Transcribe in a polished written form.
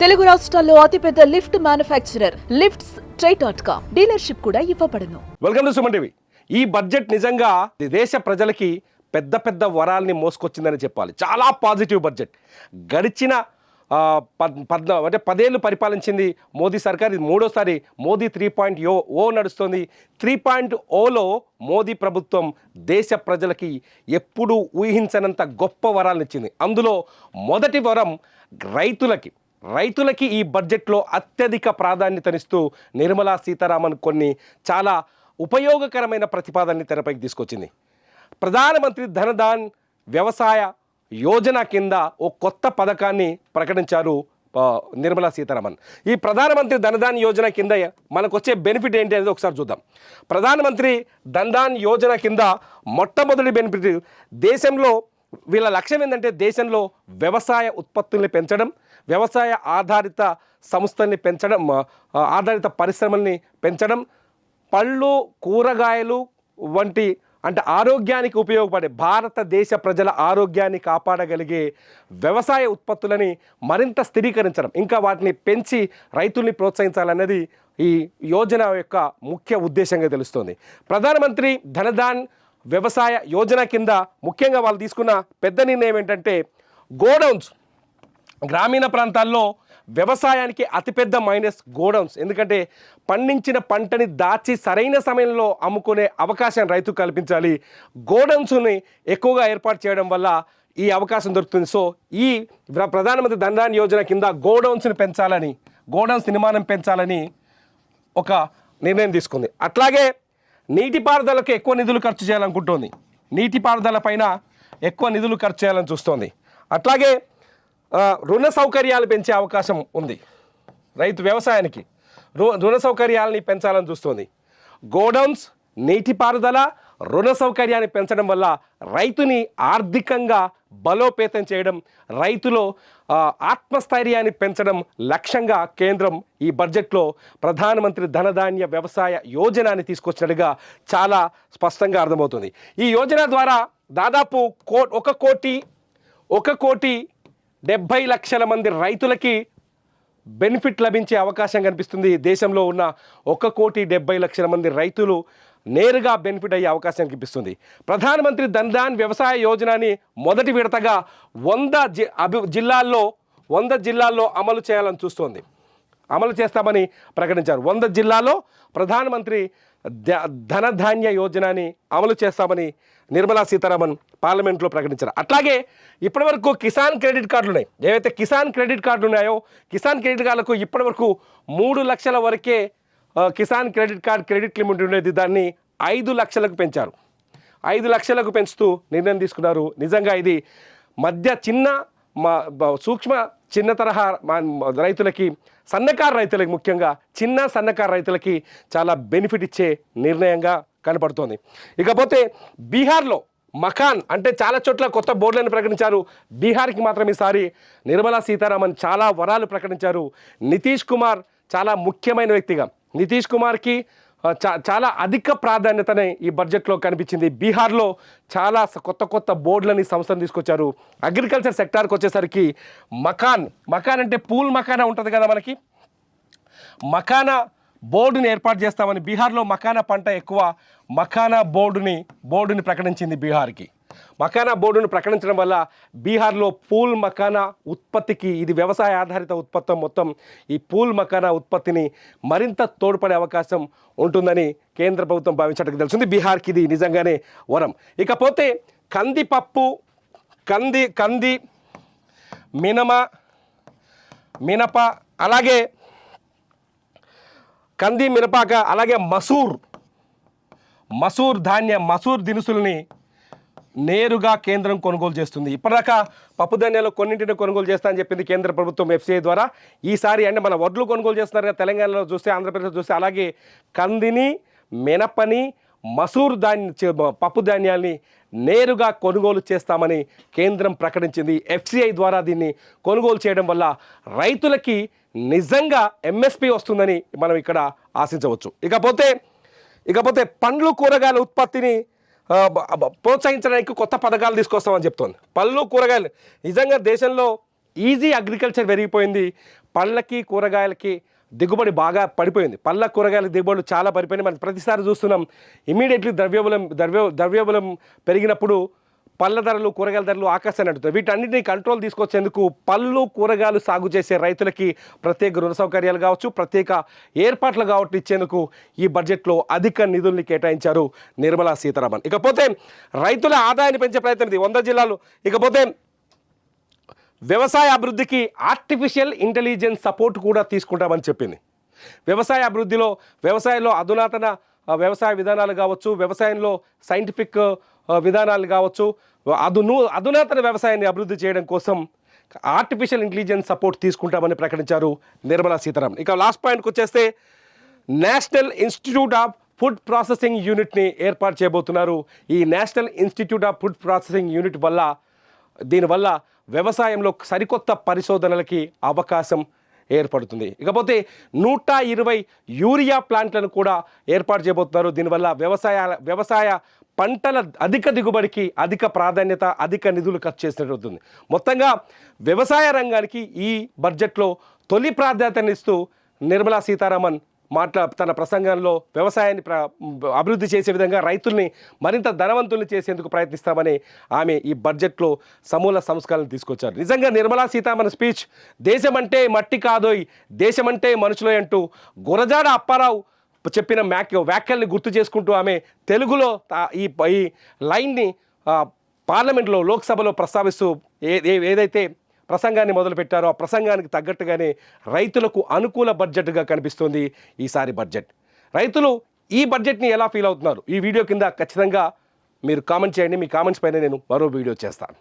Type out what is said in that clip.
తెలుగు రాష్ట్రాల్లో అతిపెద్ద lift manufacturer lifts ట్రై.com dealership కూడా ఇవ్వబడును. Welcome to Suman TV. ఈ బడ్జెట్ నిజంగా దేశ ప్రజలకి పెద్ద పెద్ద వరాల్ని మోసుకొచ్చిందని చెప్పాలి. చాలా పాజిటివ్ బడ్జెట్. గడిచిన 10 పరిపాలించింది మోదీ సర్కార్. ఇది మూడోసారి మోదీ 3.0 నడుస్తుంది. 3.0లో మోదీ ప్రభుత్వం దేశ ప్రజలకి ఎప్పుడూ ఊహించనంత గొప్ప వరాలను ఇచ్చింది. అందులో మొదటి వరం రైతులకి ఈ బడ్జెట్లో అత్యధిక ప్రాధాన్యతనిస్తూ నిర్మలా సీతారామన్ కొన్ని చాలా ఉపయోగకరమైన ప్రతిపాదనని తెరపైకి తీసుకొచ్చింది. ప్రధానమంత్రి ధనధాన్ వ్యవసాయ యోజన కింద ఓ కొత్త పథకాన్ని ప్రకటించారు నిర్మలా సీతారామన్. ఈ ప్రధానమంత్రి ధనధాన్ యోజన కింద మనకు వచ్చే బెనిఫిట్ ఏంటి అనేది ఒకసారి చూద్దాం. ప్రధానమంత్రి ధనధాన్ యోజన కింద మొట్టమొదటి బెనిఫిట్, దేశంలో వీళ్ళ లక్ష్యం ఏంటంటే దేశంలో వ్యవసాయ ఉత్పత్తుల్ని పెంచడం, వ్యవసాయ ఆధారిత సంస్థల్ని పెంచడం, ఆధారిత పరిశ్రమల్ని పెంచడం, పళ్ళు కూరగాయలు వంటి అంటే ఆరోగ్యానికి ఉపయోగపడే భారతదేశ ప్రజల ఆరోగ్యాన్ని కాపాడగలిగే వ్యవసాయ ఉత్పత్తులని మరింత స్థిరీకరించడం, ఇంకా వాటిని పెంచి రైతుల్ని ప్రోత్సహించాలన్నది ఈ యోజన యొక్క ముఖ్య ఉద్దేశంగా తెలుస్తోంది. ప్రధానమంత్రి ధనధాన్ వ్యవసాయ యోజన కింద ముఖ్యంగా వాళ్ళు తీసుకున్న పెద్ద నిర్ణయం ఏంటంటే గోడౌన్స్. గ్రామీణ ప్రాంతాల్లో వ్యవసాయానికి అతిపెద్ద మైనస్ గోడౌన్స్. ఎందుకంటే పండించిన పంటని దాచి సరైన సమయంలో అమ్ముకునే అవకాశం రైతు కల్పించాలి. గోడౌన్స్ని ఎక్కువగా ఏర్పాటు చేయడం వల్ల ఈ అవకాశం దొరుకుతుంది. సో ఈ ప్రధానమంత్రి ధనధాన్ యోజన కింద గోడౌన్స్ నిర్మాణం పెంచాలని ఒక నిర్ణయం తీసుకుంది. అట్లాగే నీటిపారుదలకు ఎక్కువ నిధులు ఖర్చు చేయాలనుకుంటోంది. నీటిపారుదల పైన ఎక్కువ నిధులు ఖర్చు చేయాలని చూస్తోంది. అట్లాగే రుణ సౌకర్యాలు పెంచే అవకాశం ఉంది. వ్యవసాయానికి రుణ సౌకర్యాలని పెంచాలని చూస్తోంది. గోడౌన్స్, నీటిపారుదల, రుణ సౌకర్యాన్ని పెంచడం వల్ల రైతుని ఆర్థికంగా బలోపేతం చేయడం, రైతులో ఆత్మస్థైర్యాన్ని పెంచడం లక్ష్యంగా కేంద్రం ఈ బడ్జెట్లో ప్రధానమంత్రి ధనధాన్య వ్యవసాయ యోజనని తీసుకొచ్చినట్టుగా చాలా స్పష్టంగా అర్థమవుతుంది. ఈ యోజన ద్వారా దాదాపు 1,70,00,000 మంది రైతులకి బెనిఫిట్ లభించే అవకాశం కనిపిస్తుంది. దేశంలో ఉన్న 1,70,00,000 మంది రైతులు నేరుగా బెనిఫిట్ అయ్యే అవకాశం కనిపిస్తుంది. ప్రధానమంత్రి ధనధాన్ వ్యవసాయ యోజనని మొదటి విడతగా 100 జిల్లాల్లో అమలు చేయాలని చూస్తోంది. అమలు చేస్తామని ప్రకటించారు. 100 జిల్లాల్లో ప్రధానమంత్రి ధనధాన్య యోజనని అమలు చేస్తామని నిర్మలా సీతారామన్ పార్లమెంట్లో ప్రకటించారు. అట్లాగే ఇప్పటివరకు కిసాన్ క్రెడిట్ కార్డులు ఉన్నాయి. ఏవైతే కిసాన్ క్రెడిట్ కార్డులు ఉన్నాయో కిసాన్ క్రెడిట్ కార్డులకు ఇప్పటివరకు 3 లక్షల వరకే కిసాన్ క్రెడిట్ లిమిట్ ఉండేది. దాన్ని 5 లక్షలకు పెంచారు. 5 లక్షలకు పెంచుతూ నిర్ణయం తీసుకున్నారు. నిజంగా ఇది సూక్ష్మ చిన్న తరహా రైతులకి, సన్నకారు రైతులకి, ముఖ్యంగా సన్నకారు రైతులకి చాలా బెనిఫిట్ ఇచ్చే నిర్ణయంగా కనపడుతోంది. ఇకపోతే బీహార్లో మకాన్ అంటే చాలా చోట్ల కొత్త బోర్డులను ప్రకటించారు. బీహార్కి మాత్రం ఈసారి నిర్మలా సీతారామన్ చాలా వరాలు ప్రకటించారు. నితీష్ కుమార్ చాలా ముఖ్యమైన వ్యక్తిగా, నితీష్ కుమార్కి చాలా అధిక ప్రాధాన్యతనే ఈ బడ్జెట్లో కనిపించింది. బీహార్లో చాలా కొత్త బోర్డులని సంస్థను తీసుకొచ్చారు. అగ్రికల్చర్ సెక్టార్కి వచ్చేసరికి మకాన్ అంటే పూల్ మకానా ఉంటుంది కదా మనకి, మకానా బోర్డుని ఏర్పాటు చేస్తామని బీహార్లో మకానా పంట ఎక్కువ. మకానా బోర్డుని ప్రకటించింది బీహార్కి. మకానా బోర్డును ప్రకటించడం వల్ల బీహార్లో పూల్ మకానా ఉత్పత్తికి, ఇది వ్యవసాయ ఆధారిత ఉత్పత్తి, మొత్తం ఈ పూల్ మకానా ఉత్పత్తిని మరింత తోడ్పడే అవకాశం ఉంటుందని కేంద్ర ప్రభుత్వం భావించడానికి తెలుస్తుంది. బీహార్కి ఇది నిజంగానే వరం. ఇకపోతే కందిపప్పు, మినప, అలాగే మినపాక, అలాగే మసూర్ దినుసుల్ని నేరుగా కేంద్రం కొనుగోలు చేస్తుంది. ఇప్పటిదాకా పప్పు ధాన్యాలు కొన్నింటిని కొనుగోలు చేస్తా అని చెప్పింది కేంద్ర ప్రభుత్వం ఎఫ్సిఐ ద్వారా. ఈసారి అంటే మన వడ్లు కొనుగోలు చేస్తున్నారు కదా తెలంగాణలో చూస్తే, ఆంధ్రప్రదేశ్లో చూస్తే, అలాగే కందిని, మినపని, పప్పు ధాన్యాల్ని నేరుగా కొనుగోలు చేస్తామని కేంద్రం ప్రకటించింది. ఎఫ్సిఐ ద్వారా దీన్ని కొనుగోలు చేయడం వల్ల రైతులకి నిజంగా ఎంఎస్పి వస్తుందని మనం ఇక్కడ ఆశించవచ్చు. ఇకపోతే పండ్లు కూరగాయల ఉత్పత్తిని ప్రోత్సహించడానికి కొత్త పథకాలు తీసుకొస్తామని చెప్తోంది. పళ్ళు కూరగాయలు నిజంగా దేశంలో ఈజీ అగ్రికల్చర్ పెరిగిపోయింది. పళ్ళకి కూరగాయలకి దిగుబడి బాగా పడిపోయింది. పళ్ళ కూరగాయల దిగుబడులు చాలా పడిపోయినాయి. మనం ప్రతిసారి చూస్తున్నాం ఇమీడియట్లీ ద్రవ్యోబలం పెరిగినప్పుడు పళ్ళ ధరలు కూరగాయల ధరలు ఆకాశాన్ని అంటుతాయి. వీటన్నిటిని కంట్రోల్ తీసుకొచ్చేందుకు పళ్ళు కూరగాయలు సాగు చేసే రైతులకి ప్రత్యేక రుణ సౌకర్యాలు కావచ్చు, ప్రత్యేక ఏర్పాట్లు కావచ్చు ఇచ్చేందుకు ఈ బడ్జెట్లో అధిక నిధుల్ని కేటాయించారు నిర్మలా సీతారామన్. ఇకపోతే రైతుల ఆదాయాన్ని పెంచే ప్రయత్నం ఇది 100 జిల్లాలు. ఇకపోతే వ్యవసాయ అభివృద్ధికి ఆర్టిఫిషియల్ ఇంటెలిజెన్స్ సపోర్ట్ కూడా తీసుకుంటామని చెప్పింది. వ్యవసాయ అభివృద్ధిలో వ్యవసాయంలో వ్యవసాయ విధానాలు కావచ్చు, వ్యవసాయంలో సైంటిఫిక్ విధానాలు కావచ్చు, అధునాతన వ్యవసాయాన్ని అభివృద్ధి చేయడం కోసం ఆర్టిఫిషియల్ ఇంటెలిజెన్స్ సపోర్ట్ తీసుకుంటామని ప్రకటించారు నిర్మలా సీతారామన్. ఇక లాస్ట్ పాయింట్కి వచ్చేస్తే national institute of food processing యూనిట్ని ఏర్పాటు చేయబోతున్నారు. ఈ national institute of food processing unit దీనివల్ల వ్యవసాయంలో సరికొత్త పరిశోధనలకి అవకాశం ఏర్పడుతుంది. ఇకపోతే 120 యూరియా ప్లాంట్లను కూడా ఏర్పాటు చేయబోతున్నారు. దీనివల్ల వ్యవసాయ పంటల అధిక దిగుబడికి అధిక ప్రాధాన్యత, అధిక నిధులు ఖర్చు చేసినట్టు అవుతుంది. మొత్తంగా వ్యవసాయ రంగానికి ఈ బడ్జెట్లో తొలి ప్రాధాన్యతనిస్తూ నిర్మలా సీతారామన్ తన ప్రసంగంలో వ్యవసాయాన్ని అభివృద్ధి చేసే విధంగా రైతుల్ని మరింత ధనవంతుల్ని చేసేందుకు ప్రయత్నిస్తామని ఆమె ఈ బడ్జెట్లో సమూల సంస్కరణలు తీసుకొచ్చారు. నిజంగా నిర్మలా సీతారామన్ స్పీచ్ దేశమంటే మట్టి కాదోయ్, దేశమంటే మనుషులో అంటూ గురజాడ అప్పారావు చెప్పిన వ్యాఖ్యల్ని గుర్తు చేసుకుంటూ ఆమె తెలుగులో ఈ లైన్ని పార్లమెంట్లో లోక్సభలో ప్రస్తావిస్తూ ఏదైతే ప్రసంగాన్ని మొదలుపెట్టారో ఆ ప్రసంగానికి తగ్గట్టుగానే రైతులకు అనుకూల బడ్జెట్గా కనిపిస్తుంది ఈసారి బడ్జెట్. రైతులు ఈ బడ్జెట్ని ఎలా ఫీల్ అవుతున్నారు? ఈ వీడియో కింద ఖచ్చితంగా మీరు కామెంట్ చేయండి. మీ కామెంట్స్ పైన నేను మరో వీడియో చేస్తాను.